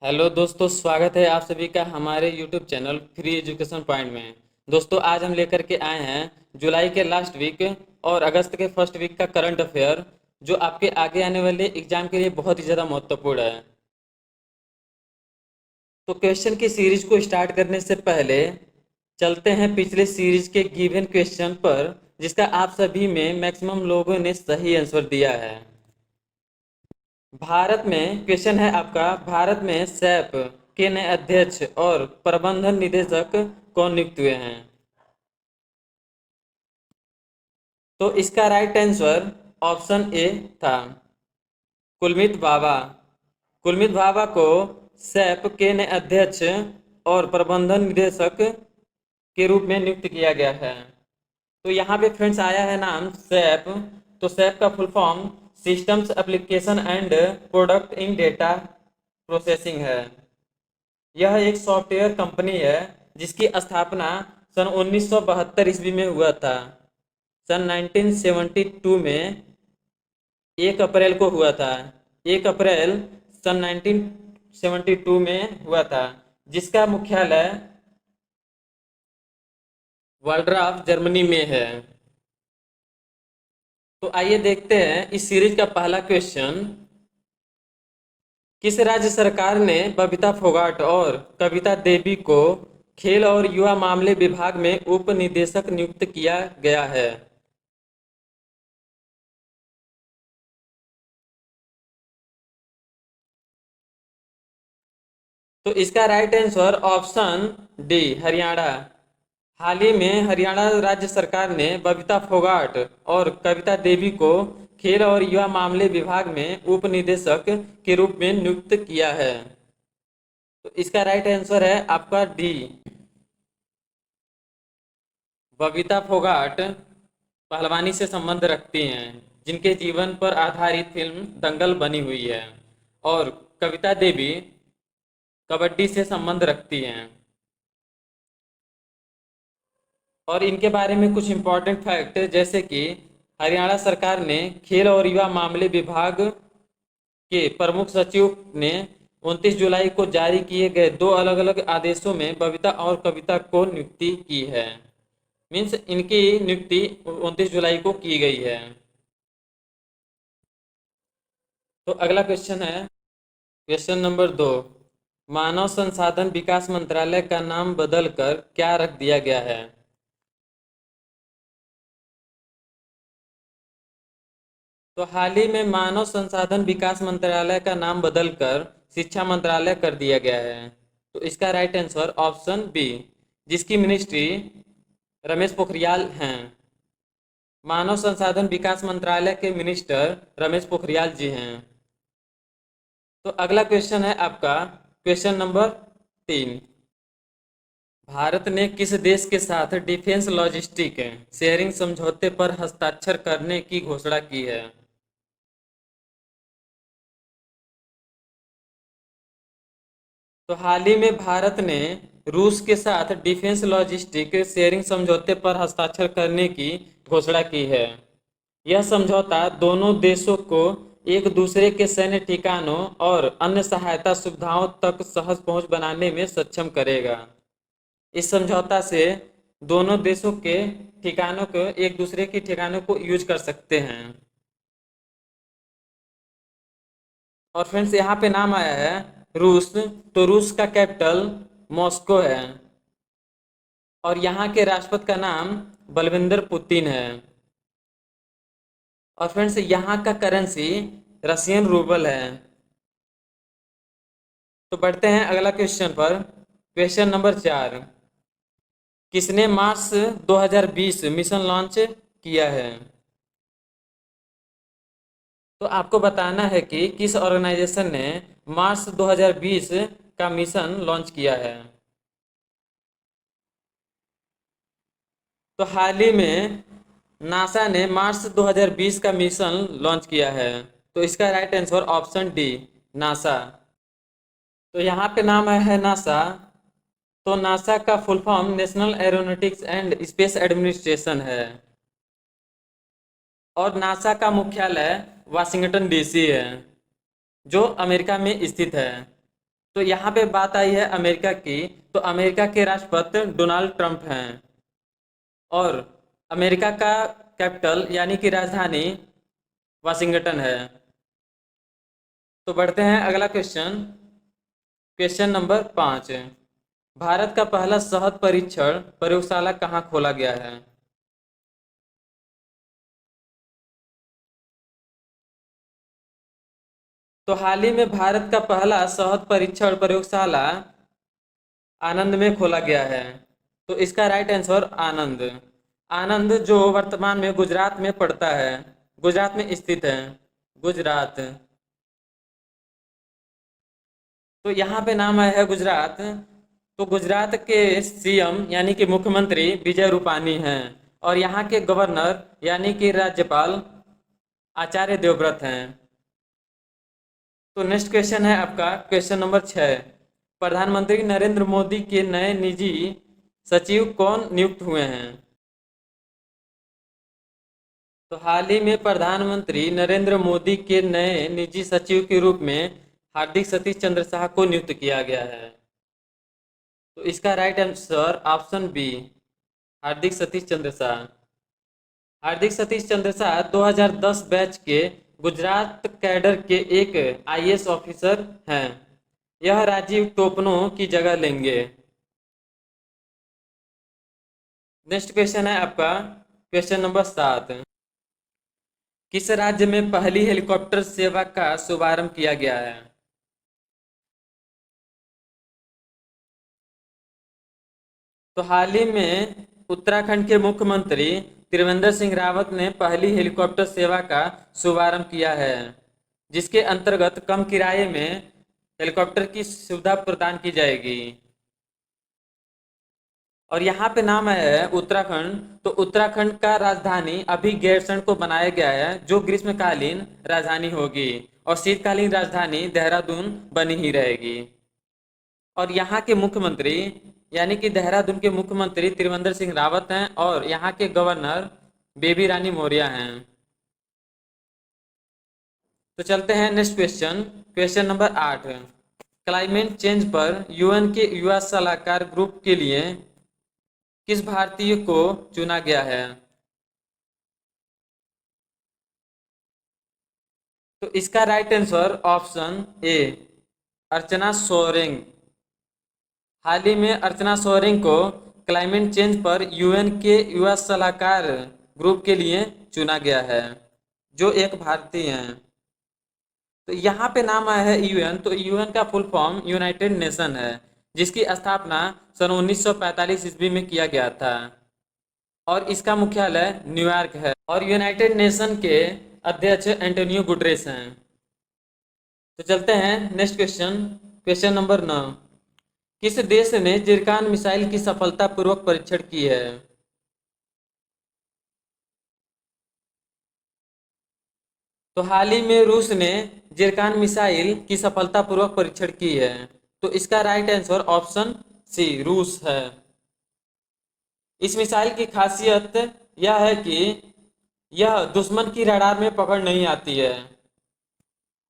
Hello दोस्तों, स्वागत है आप सभी का हमारे YouTube channel free education point में। दोस्तों, आज हम लेकर के आए हैं जुलाई के लास्ट वीक और अगस्त के फर्स्ट वीक का करंट अफेयर, जो आपके आगे आने वाले एग्जाम के लिए बहुत ही ज़्यादा महत्वपूर्ण है। तो क्वेश्चन की सीरीज को स्टार्ट करने से पहले चलते हैं पिछले सीरीज के गिवन क्वेश्चन पर, जिसका आप सभी में मैक्सिमम लोगों ने सही आंसर दिया है। भारत में क्वेश्चन है आपका, भारत में सैप के नए अध्यक्ष और प्रबंधन निदेशक कौन नियुक्त हुए हैं? तो इसका राइट आंसर ऑप्शन ए था कुलमित भाभा। कुलमित भाभा को सैप के नए अध्यक्ष और प्रबंधन निदेशक के रूप में नियुक्त किया गया है। तो यहाँ पे फ्रेंड्स आया है नाम सैप। तो सैप का full form systems application and product in data processing है। यह एक सॉफ्टवेयर कंपनी है जिसकी स्थापना सन 1972 ईस्वी में हुआ था। सन 1972 में 1 अप्रैल को हुआ था। 1 अप्रैल सन 1972 में हुआ था, जिसका मुख्यालय वाल्ड्राफ जर्मनी में है। तो आइए देखते हैं इस सीरीज का पहला क्वेश्चन। किस राज्य सरकार ने बबीता फोगाट और कविता देवी को खेल और युवा मामले विभाग में उप निदेशक नियुक्त किया गया है? तो इसका right answer option D Haryana. हाल ही में हरियाणा राज्य सरकार ने बबीता फोगाट और कविता देवी को खेल और युवा मामले विभाग में उप निदेशक के रूप में नियुक्त किया है। तो इसका राइट आंसर है आपका डी। बबीता फोगाट पहलवानी से संबंध रखती हैं, जिनके जीवन पर आधारित फिल्म दंगल बनी हुई है। और कविता देवी कबड्डी से संबंध रखती हैं। और इनके बारे में कुछ इम्पोर्टेंट फैक्ट, जैसे कि हरियाणा सरकार ने खेल और युवा मामले विभाग के प्रमुख सचिव ने 29 जुलाई को जारी किए गए 2 अलग-अलग आदेशों में बबीता और कविता को नियुक्ति की है। मीन्स इनकी नियुक्ति 29 जुलाई को की गई है। तो अगला क्वेश्चन है क्वेश्चन नंबर 2। मानव संसाधन विकास मंत्रालय का नाम बदलकर क्या रख दिया गया है? तो हाल ही में मानव संसाधन विकास मंत्रालय का नाम बदलकर शिक्षा मंत्रालय कर दिया गया है। तो इसका राइट आंसर ऑप्शन बी, जिसकी मिनिस्ट्री रमेश पोखरियाल हैं। मानव संसाधन विकास मंत्रालय के मिनिस्टर रमेश पोखरियाल जी हैं। तो अगला क्वेश्चन है आपका क्वेश्चन नंबर 3। भारत ने किस देश के साथ डिफेंस लॉजिस्टिक शेयरिंग समझौते पर हस्ताक्षर करने की घोषणा की है? तो हाल ही में भारत ने रूस के साथ डिफेंस लॉजिस्टिक शेयरिंग समझौते पर हस्ताक्षर करने की घोषणा की है। यह समझौता दोनों देशों को एक दूसरे के सैन्य ठिकानों और अन्य सहायता सुविधाओं तक सहज पहुंच बनाने में सक्षम करेगा। इस समझौता से दोनों देशों के ठिकानों को एक दूसरे के ठिकानों को यूज कर सकते हैं। और फ्रेंड्स, यहाँ पे नाम आया है रूस। तो रूस का कैपिटल मॉस्को है। और यहाँ के राष्ट्रपति का नाम बलविंदर पुतिन है। और फ्रेंड्स, यहाँ का करेंसी रशियन रूबल है। तो बढ़ते हैं अगला क्वेश्चन पर। Question number 4। किसने मार्स 2020 मिशन लॉन्च किया है? तो आपको बताना है कि किस ऑर्गेनाइजेशन ने मार्स 2020 का मिशन लॉन्च किया है। तो हाल ही में नासा ने मार्स 2020 का मिशन लॉन्च किया है। तो इसका right answer option D NASA. तो यहाँ पे नाम है नासा। तो नासा का full form national aeronautics and space administration है। और नासा का मुख्यालय वाशिंगटन डीसी है, जो अमेरिका में स्थित है। तो यहाँ पे बात आई है अमेरिका की, तो अमेरिका के राष्ट्रपति डोनाल्ड ट्रंप हैं। और अमेरिका का कैपिटल यानी कि राजधानी वाशिंगटन है। तो बढ़ते हैं अगला क्वेश्चन, क्वेश्चन नंबर 5। भारत का पहला शहद परीक्षण प्रयोगशाला कहाँ खोला गया है? तो हाल ही में भारत का पहला शहद परीक्षण प्रयोगशाला आनंद में खोला गया है। तो इसका राइट आंसर आनंद। आनंद जो वर्तमान में गुजरात में पड़ता है, गुजरात में स्थित है, गुजरात। तो यहाँ पे नाम आया है गुजरात। तो गुजरात के सीएम यानी कि मुख्यमंत्री विजय रूपानी हैं, और यहाँ के गवर्नर यानी कि राज्यपाल आचार्य देवव्रत हैं। तो नेक्स्ट क्वेश्चन है आपका क्वेश्चन नंबर 6। प्रधानमंत्री नरेंद्र मोदी के नए निजी सचिव कौन नियुक्त हुए हैं? तो हाल ही में प्रधानमंत्री नरेंद्र मोदी के नए निजी सचिव के रूप में हार्दिक सतीश चंद्र शाह को नियुक्त किया गया है। तो इसका राइट आंसर ऑप्शन बी, हार्दिक सतीश चंद्र शाह। हार्दिक सतीश चंद्र शाह 2010 बैच के गुजरात कैडर के एक आईएएस ऑफिसर हैं। यह राजीव टोपनो की जगह लेंगे। नेक्स्ट क्वेश्चन है आपका क्वेश्चन नंबर 7। किस राज्य में पहली हेलीकॉप्टर सेवा का शुभारंभ किया गया है? तो हाल ही में उत्तराखंड के मुख्यमंत्री त्रिवेंद्र सिंह रावत ने पहली हेलीकॉप्टर सेवा का शुभारंभ किया है, जिसके अंतर्गत कम किराए में हेलीकॉप्टर की सुविधा प्रदान की जाएगी। और यहाँ पे नाम है उत्तराखंड। तो उत्तराखंड का राजधानी अभी गैरसैंण को बनाया गया है, जो ग्रीष्मकालीन राजधानी होगी, और शीतकालीन राजधानी देहरादून बनी ही रहेगी। और यहाँ के मुख्यमंत्री यानी कि देहरादून के मुख्यमंत्री त्रिवेंद्र सिंह रावत हैं, और यहाँ के गवर्नर बेबी रानी मौर्य हैं। तो चलते हैं next question, question number 8। Climate change पर यूएन के युवा सलाहकार ग्रुप के लिए किस भारतीय को चुना गया है? तो इसका राइट आंसर ऑप्शन ए, अर्चना सोरेंग। हाल ही में अर्चना सोरेंग को क्लाइमेट चेंज पर यूएन के युवा सलाहकार ग्रुप के लिए चुना गया है, जो एक भारतीय हैं। तो यहाँ पे नाम आया है यूएन। तो यूएन का फुल फॉर्म यूनाइटेड नेशन है, जिसकी स्थापना सन 1945 ईस्वी में किया गया था, और इसका मुख्यालय न्यूयॉर्क है। और यूनाइटेड नेशन के अध्यक्ष एंटोनियो गुटरेस हैं। तो चलते हैं नेक्स्ट क्वेश्चन, क्वेश्चन नंबर 9। किस देश ने जिरकान मिसाइल की सफलतापूर्वक परीक्षण की है? तो हाल ही में रूस ने जिरकान मिसाइल की सफलतापूर्वक परीक्षण की है। तो इसका राइट आंसर ऑप्शन सी, रूस है। इस मिसाइल की खासियत यह है कि यह दुश्मन की रडार में पकड़ नहीं आती है,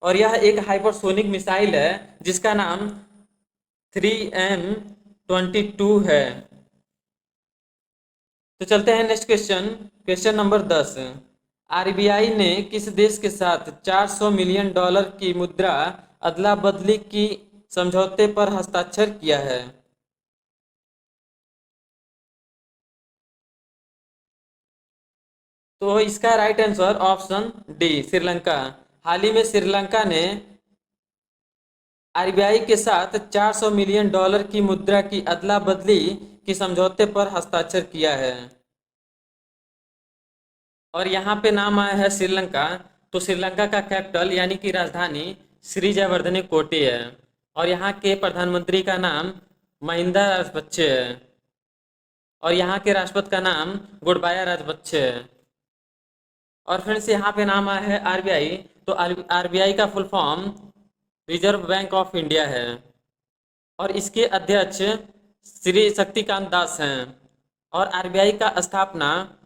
और यह एक हाइपरसोनिक मिसाइल है जिसका नाम 3M22 है। तो चलते हैं next question, question number 10। RBI ने किस देश के साथ $400 मिलियन की मुद्रा अदला बदली की समझौते पर हस्ताक्षर किया है? तो इसका right answer option D, Sri Lanka. हाल ही में श्रीलंका ने आरबीआई के साथ $400 मिलियन की मुद्रा की अदला बदली की समझौते पर हस्ताक्षर किया है। और यहाँ पे नाम आया है श्रीलंका। तो श्रीलंका का कैपिटल यानी कि राजधानी श्री जयवर्धने कोटे है, और यहाँ के प्रधानमंत्री का नाम महिंदा राजपक्षे है, और यहाँ के राष्ट्रपति का नाम गोटबाया राजपक्षे है। और फ्रेंड्स यहाँ पे नाम आया है आरबीआई। तो आरबीआई का full form reserve bank of India है, और इसके अध्यक्ष श्री शक्तिकांत दास हैं। और आरबीआई का स्थापना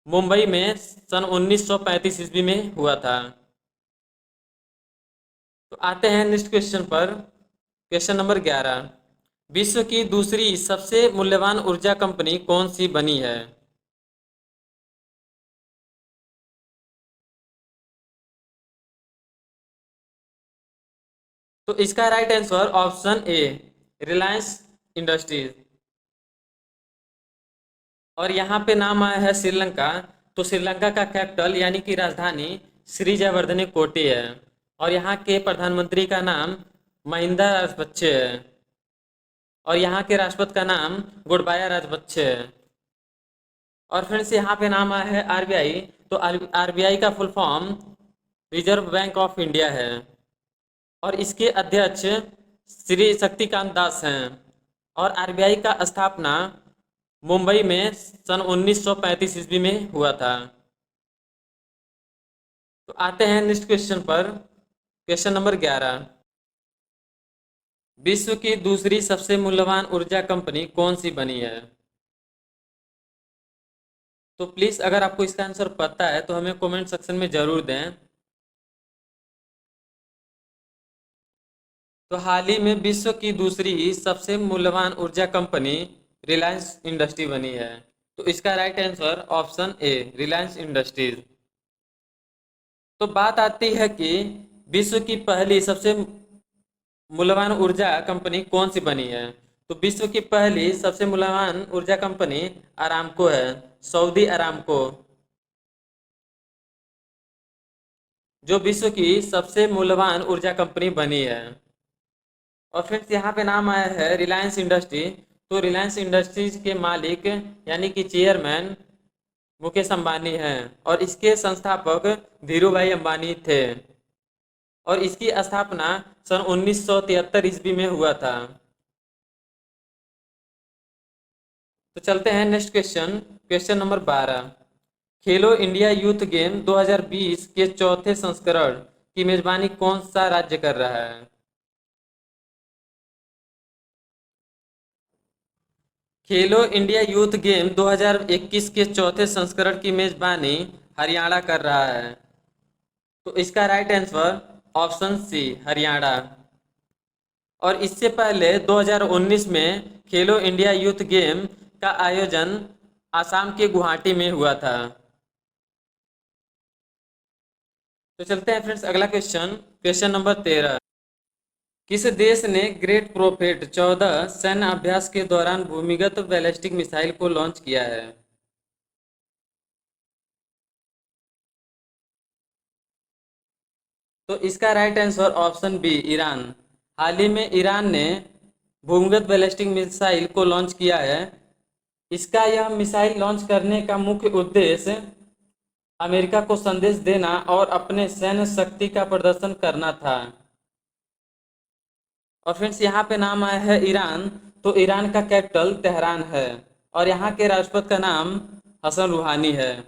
मुंबई में सन 1935 ईस्वी में हुआ था। तो आते हैं नेक्स्ट क्वेश्चन पर, क्वेश्चन नंबर 11, विश्व की दूसरी सबसे मूल्यवान ऊर्जा कंपनी कौन सी बनी है? तो इसका right answer option A, Reliance industries. और यहाँ पे नाम आया है श्रीलंका। तो श्रीलंका का कैपिटल यानी कि राजधानी श्री जयवर्धने कोटे है। और यहाँ के प्रधानमंत्री का नाम महिंदा राजपक्षे है। और यहाँ के राष्ट्रपति का नाम गोटबाया राजपक्षे है। और फ्रेंड्स यहाँ पे नाम आया है आरबीआई। तो आरबीआई का full form reserve bank of India है। और इसके अध्यक्ष श्री शक्तिकांत दास हैं। और आरबीआई का स्थापना मुंबई में सन 1935 ईस्वी में हुआ था। तो आते हैं नेक्स्ट क्वेश्चन पर। क्वेश्चन नंबर 11, विश्व की दूसरी सबसे मूल्यवान ऊर्जा कंपनी कौन सी बनी है? तो प्लीज अगर आपको इसका आंसर पता है तो हमें कमेंट सेक्शन में जरूर दें। तो हाल ही में विश्व की दूसरी सबसे मूल्यवान ऊर्जा कंपनी रिलायंस इंडस्ट्री बनी है। तो इसका right answer option A, Reliance industries. तो बात आती है कि विश्व की पहली सबसे मूल्यवान ऊर्जा कंपनी कौन सी बनी है? तो विश्व की पहली सबसे मूल्यवान ऊर्जा कंपनी अरामको है, सऊदी अरामको। जो विश्व की सबसे मूल्यवान ऊर्जा कंपनी बनी है। और फ्रेंड्स यहाँ पे नाम आया है रिलायंस इंडस्ट्री। तो रिलायंस इंडस्ट्रीज के मालिक यानी कि चेयरमैन मुकेश अंबानी हैं। और इसके संस्थापक धीरू भाई अंबानी थे। और इसकी स्थापना सन 1973 ईस्वी में हुआ था। तो चलते हैं नेक्स्ट क्वेश्चन। क्वेश्चन नंबर 12, खेलो इंडिया यूथ गेम 2020 के चौथे संस्करण की मेजबानी कौन सा राज्य कर रहा है? खेलो इंडिया यूथ गेम 2021 के चौथे संस्करण की मेजबानी हरियाणा कर रहा है। तो इसका right answer option C, Haryana. और इससे पहले 2019 में खेलो इंडिया यूथ गेम का आयोजन आसाम के गुवाहाटी में हुआ था। तो चलते हैं फ्रेंड्स अगला क्वेश्चन। क्वेश्चन नंबर 13, किस देश ने ग्रेट प्रोफेट 14 सैन्य अभ्यास के दौरान भूमिगत बैलिस्टिक मिसाइल को लॉन्च किया है? तो इसका right answer option B, Iran. हाल ही में ईरान ने भूमिगत बैलिस्टिक मिसाइल को लॉन्च किया है। इसका यह मिसाइल लॉन्च करने का मुख्य उद्देश्य अमेरिका को संदेश देना और अपने सैन्य शक्ति का प्रदर्शन करना था। और फ्रेंड्स यहाँ पे नाम आया है ईरान। तो ईरान का कैपिटल तेहरान है। और यहाँ के राष्ट्रपति का नाम हसन रूहानी है।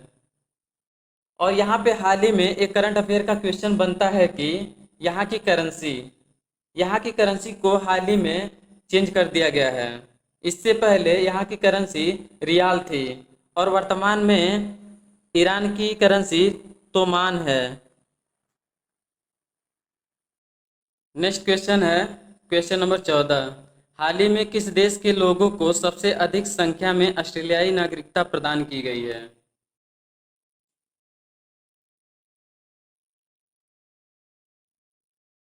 और यहाँ पे हाल ही में एक करंट अफेयर का क्वेश्चन बनता है कि यहाँ की करेंसी को हाल ही में चेंज कर दिया गया है। इससे पहले यहाँ की करेंसी रियाल थी। और वर्तमान में ईरान की करेंसी तोमान है। नेक्स्ट क्वेश्चन है क्वेश्चन नंबर 14, हाल ही में किस देश के लोगों को सबसे अधिक संख्या में ऑस्ट्रेलियाई नागरिकता प्रदान की गई है?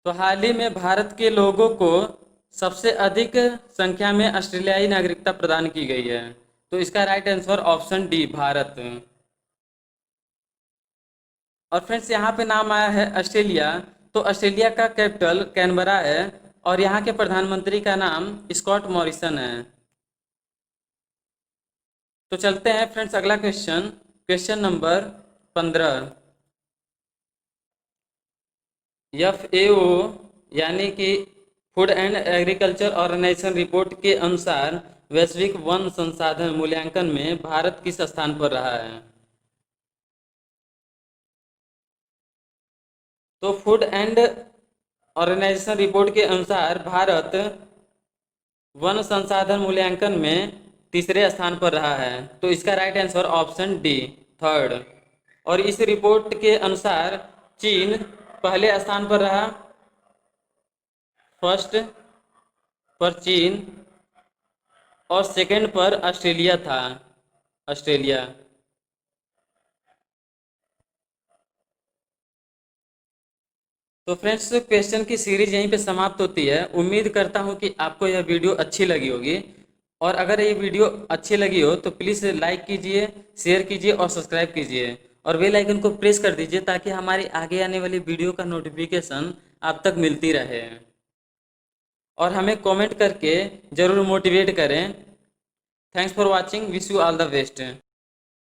तो हाल ही में भारत के लोगों को सबसे अधिक संख्या में ऑस्ट्रेलियाई नागरिकता प्रदान की गई है। तो इसका right answer option D, Bharat. और फ्रेंड्स यहाँ पे नाम आया है ऑस्ट्रेलिया। तो ऑस्ट्रेलिया का कैपिटल कैनबरा है। और यहाँ के प्रधानमंत्री का नाम स्कॉट मॉरिसन है। तो चलते हैं फ्रेंड्स अगला क्वेश्चन। क्वेश्चन नंबर 15, FAO यानी कि food and agriculture organisation report के अनुसार वैश्विक वन संसाधन मूल्यांकन में भारत किस स्थान पर रहा है? तो फूड एंड ऑर्गेनाइजेशन रिपोर्ट के अनुसार भारत वन संसाधन मूल्यांकन में तीसरे स्थान पर रहा है। तो इसका right answer option D, third. और इस रिपोर्ट के अनुसार चीन पहले स्थान पर रहा, फर्स्ट। पर चीन और सेकंड पर ऑस्ट्रेलिया था। ऑस्ट्रेलिया। तो फ्रेंड्स, क्वेश्चन की सीरीज यहीं पे समाप्त होती है। उम्मीद करता हूँ कि आपको यह वीडियो अच्छी लगी होगी, और अगर ये वीडियो अच्छी लगी हो तो प्लीज़ लाइक कीजिए, शेयर कीजिए और सब्सक्राइब कीजिए, और बेल आइकन को प्रेस कर दीजिए ताकि हमारी आगे आने वाली वीडियो का नोटिफिकेशन आप तक मिलती रहे। और हमें कमेंट करके ज़रूर मोटिवेट करें। Thanks for watching, wish you all the best.